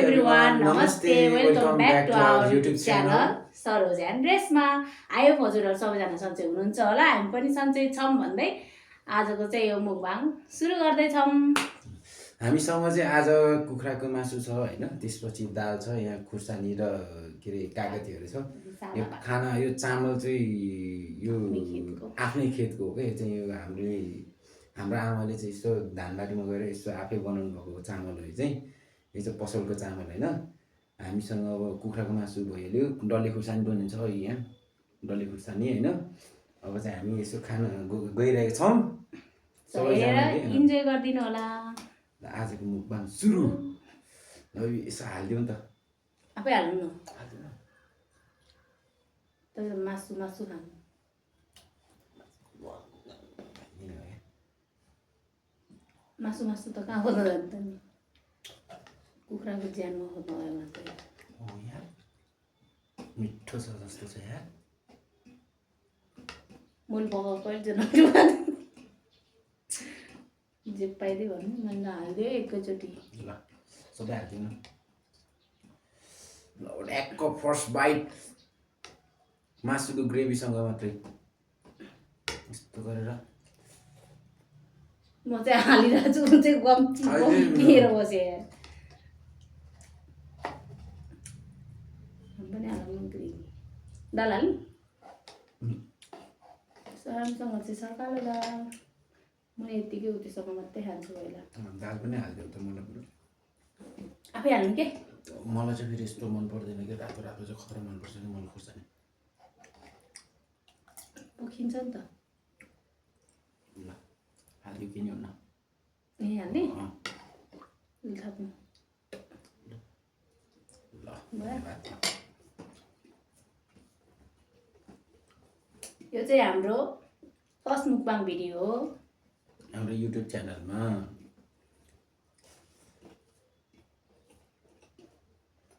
everyone, Namaste, welcome back to our YouTube channel Saroj and Resma. I hope हजुरहरु सबैजना सन्चै हुनुहुन्छ होला, हामी पनि सन्चै छौं भन्दै आजको चाहिँ यो मुकबाङ सुरु गर्दै छौं। हामीसँग चाहिँ आज कुखुराको मासु छ हैन, त्यसपछि दाल छ, यहाँ खुर्सानी र के रे कागतीहरु छ। यो खाना यो चामल चाहिँ यो आफ्नै खेतको हो के, चाहिँ यो हाम्रो आमाले चाहिँ यस्तो धानबारीमा गएर यस्तो आफै बनाउनु भएको चामल हो चाहिँ। यो चाहिँ पसलको चामल हैन। हामीसँग अब कुखुराको मासु भइहाल्यो, डल्ले खुर्सानी पनि छ यहाँ, डल्ले खुर्सानी हैन। अब चाहिँ हामी यसो खान गइरहेका छौं। सबैजना इन्जोय गर्दिनु होला। आजको मुकबाङ सुरु। ल यसो हाल्दियौ नि त। आफै हाल्नु न। तपाईं मासु खानु। मासु त कहाँ खोज्न जान्छ नि। कुखुराको ज्यानमा खोज्न गयो मात्रै। ओ यार मिठो छ जस्तो छ यार। मैले पकाएको कहिले जन जे पाइदियो भन्नु मैले हालिदियो एकैचोटि। ल सबै हालिदिनु। ल ड्याकको फर्स्ट बाइट मासुको ग्रेभीसँग मात्रै यस्तो गरेर म चाहिँ हालिरहेको छु, म चाहिँ गम्तीएर बसेँ यार। पनि हाल्नु ग्रेभी दाल हाल्नु। राम्रोसँग चाहिँ सकालो दाल म यतिकै उतिसँग मात्रै खान्छु पहिला। दाल पनि हालिदियो त मलाई पुरो। आफै हाल्नु के? मलाई चाहिँ फेरि यस्तो मन पर्दैन कि रातो रातो चाहिँ खतरा मन पर्छ नि मलाई खुर्सानी। पोखिन्छ नि त। ल हालिदियो किन हुन्न। यही हाल्ने? ल थप्नु। ल यो चाहिँ हाम्रो फर्स्ट मुकबाङ भिडियो हो हाम्रो युट्युब च्यानलमा।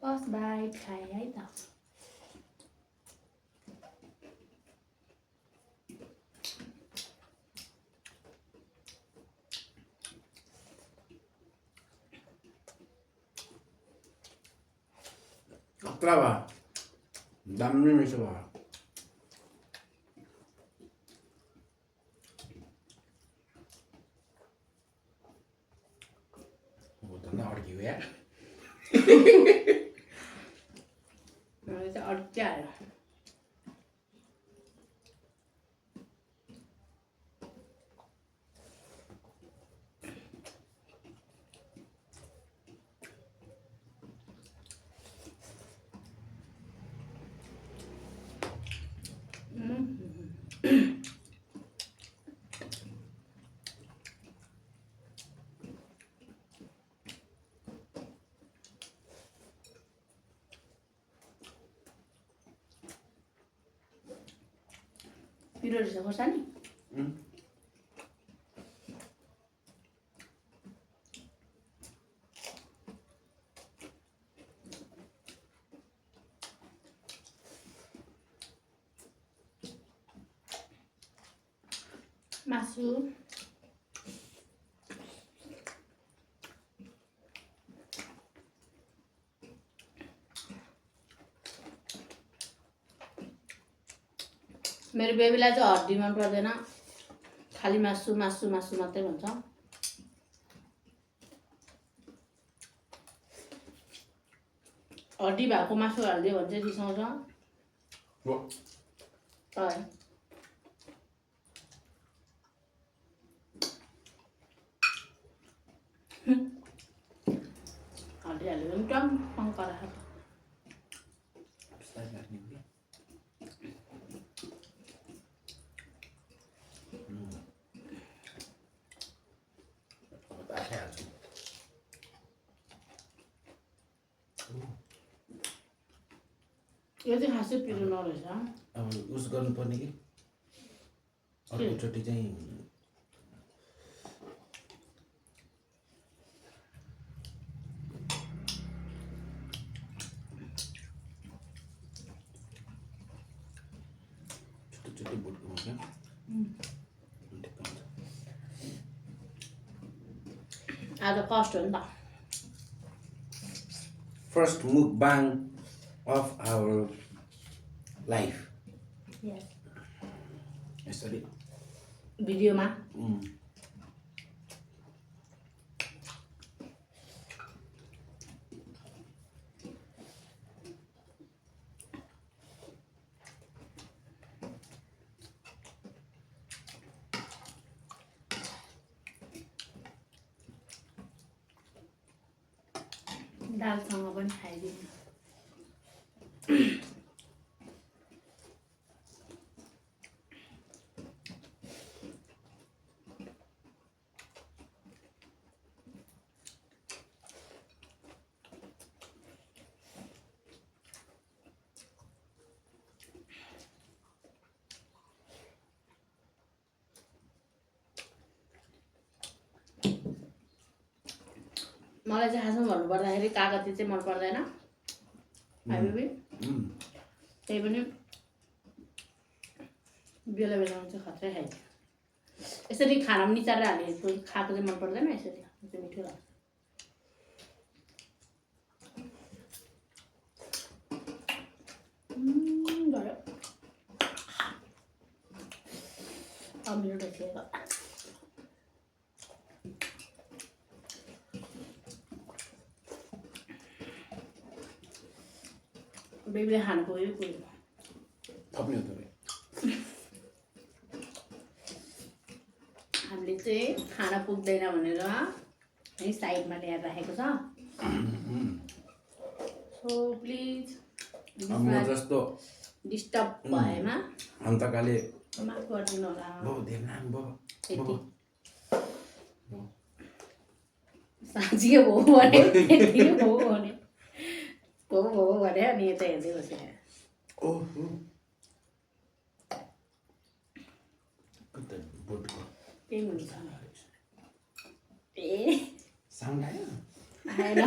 फर्स्ट बाइट खाए है त। खतरा भयो, दामी मिठो भयो। अड्कियो यार। अड्क्यायो। पिरो रहेछ खोर्सानी। मासु मेरो बेबीलाई चाहिँ हड्डी मन पर्दैन, खालि मासु मात्रै भन्छ। हड्डी भएको मासु हालिदियो भने चाहिँ रिसाउँछ। हड्डी हाल्यो भने टम्म कराएर यो चाहिँ खासै पिरो नरहेछ। अब उस गर्नुपर्ने कि अर्कोचोटि चाहिँ छुट्टी बुटको क्या आज कस्ट हो नि त। First mukbang of our life Yes. यसरी भिडियोमा दालसँग पनि खाइदिनु मलाई चाहिँ खासमा भन्नुपर्दाखेरि कागती चाहिँ मन पर्दैन हामी त्यही पनि बेला बेलामा चाहिँ खत्रै खाइदियो यसरी खाना पनि निचारेर हालेको खाएको चाहिँ मन पर्दैन यसरी खानु चाहिँ मिठो लाग्छ भयो अमिलो रहेछ बेबीले खानुको यो कुरो थप्ने हो तपाईँ हामीले चाहिँ खाना पुग्दैन भनेर है साइडमा ल्याएर राखेको छ सो प्लिज म जस्तो डिस्टर्ब भएमा अन्तकाले माफ गरिदिनु होला बाउ धेरै नाम बाउ यति साँच्चै हो भने यति हो भने हो भने अनि यता हेर्दै बसेर ओहो कता बोटको केही हुन्छ ए साउन्ड आयो आएन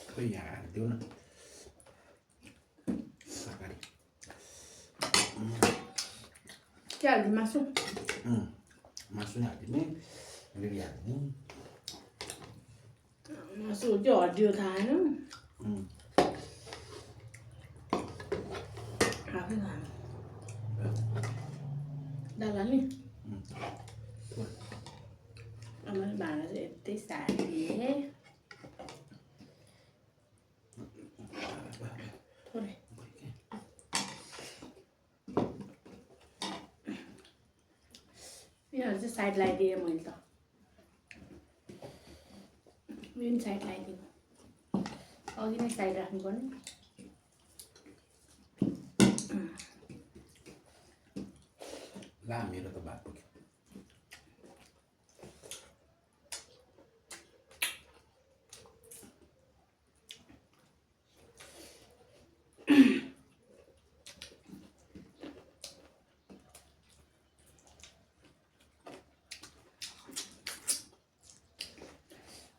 खोइ यहाँ देऊ न सरकारी के हाल्नु मासु मासु हालिदिने रेडी हालिदिने मासु त्यो हड्डियो थाहा होइन आफै खानु दाल हाल्ने मैले भाँडा चाहिँ यतै सारिदिएँ थोरै यिनीहरू चाहिँ साइड लगाइदिएँ मैले त यो पनि साइड लगाइदिनु अघि नै साइड राख्नुपर्ने ला मेरो त भात पुग्यो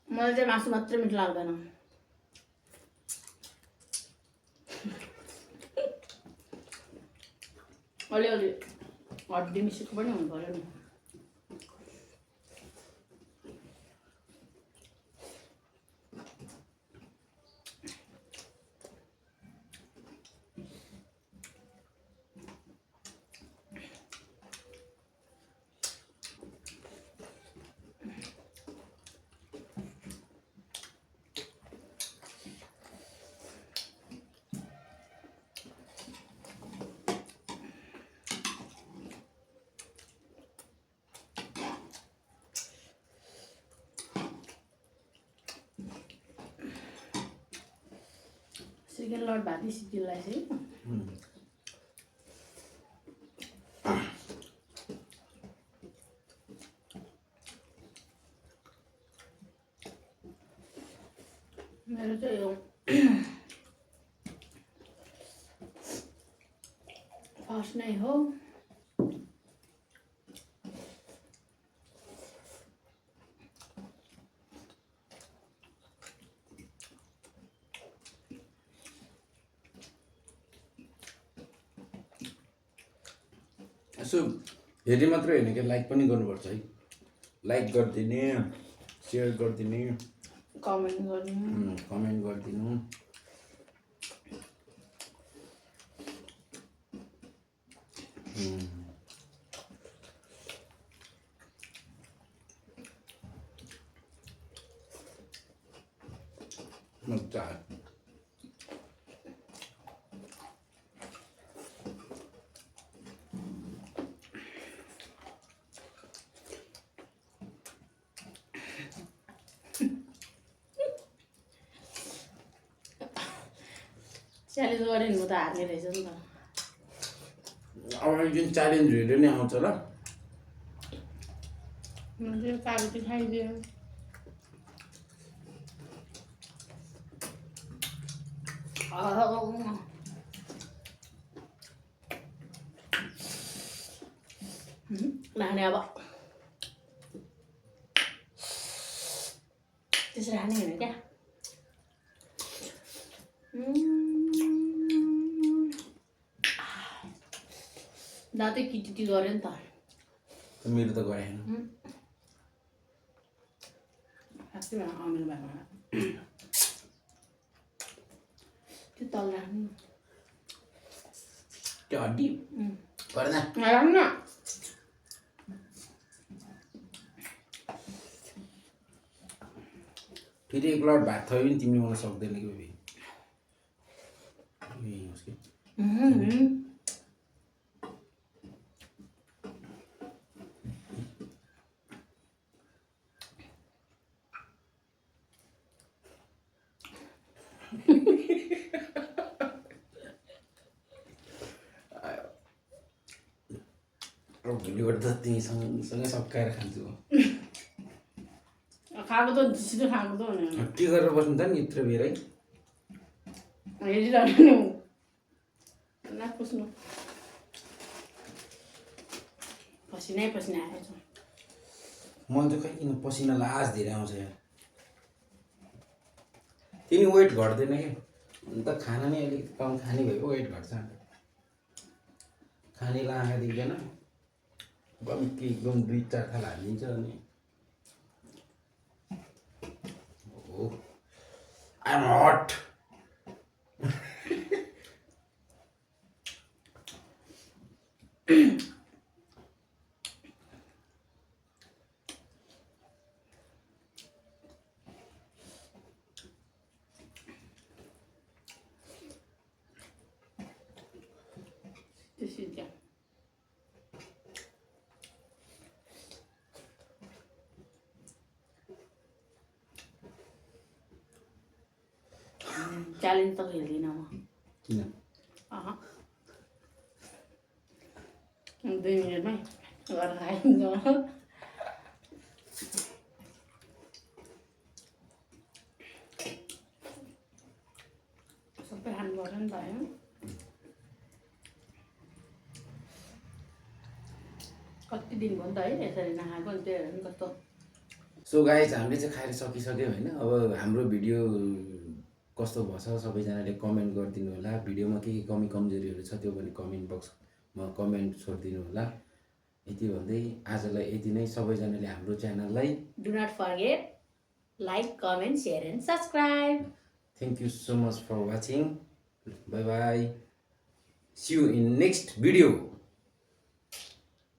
मलाई चाहिँ मासु मात्रै मिठो लाग्दैन अलिअलि हड्डी मिसेको पनि हुनु पऱ्यो नि चिकन लड भाती सिक्किलाई चाहिँ मेरो चाहिँ यो फर्स्ट नै हो यसो हेर्ने मात्रै होइन कि लाइक पनि गर्नुपर्छ है लाइक गरिदिने सेयर गरिदिने, कमेन्ट गर्नु। कमेन्ट गरिदिनु। मजा आयो। च्यालेन्ज गऱ्यो नि म त हार्ने रहेछ नि त। अब एक दिन च्यालेन्ज हेरेर नै आउँछ ल। मैले कागती खाइदियो। लाने अब त्यसरी हाने होइन क्या। दाँतै किटी गऱ्यो नि त। मेरो त गएन। साँच्चै मेरो भाइमा त्यो तल राख्नु त्यो हड्डी गर्दा राख्नु। फेरि एक लट भात थयो भने तिमीले मलाई सक्दैन कि बेबी। भोलिबाट त तिमीसँगै सकाएर खान्छु। खाएको त छिटो खाएको त हुने के गरेर बस्नु त नि यत्रो बेरै हेरिरहनु नि पुस्नु। पसिनै पसिना आएछ। मन चाहिँ खै किन पसिना लास धेरै आउँछ यार। तिमी वेट घट्दैन क्या। अन्त खाना नै अलिकति कम खाने भएको वेट घट्छ। खानेलाई आँखा दिँदैन कम्ती एकदम 2-4 थाल हालिदिन्छ अनि I'm hot. च्यालेन्ज त खेल्दिनँ म। किन? 2 मिनटमै गरेर खाइन्छ। सबै खानु पर्यो नि त होइन। कति दिन भयो नि त है यसरी नखाएको नि त्यही हेर नि कस्तो। सो गाइज हामीले चाहिँ खाएर सकिसक्यो होइन। अब हाम्रो भिडियो कस्तो भएछ सबैजनाले कमेन्ट गरिदिनु होला। भिडियोमा के कमी कमजोरीहरू छ त्यो पनि कमेन्ट बक्समा कमेन्ट छोडिदिनु होला। यति भन्दै आजलाई यति नै। सबैजनाले हाम्रो च्यानललाई do not forget like comment share and subscribe. Thank you so much for watching. Bye bye. See you in next video.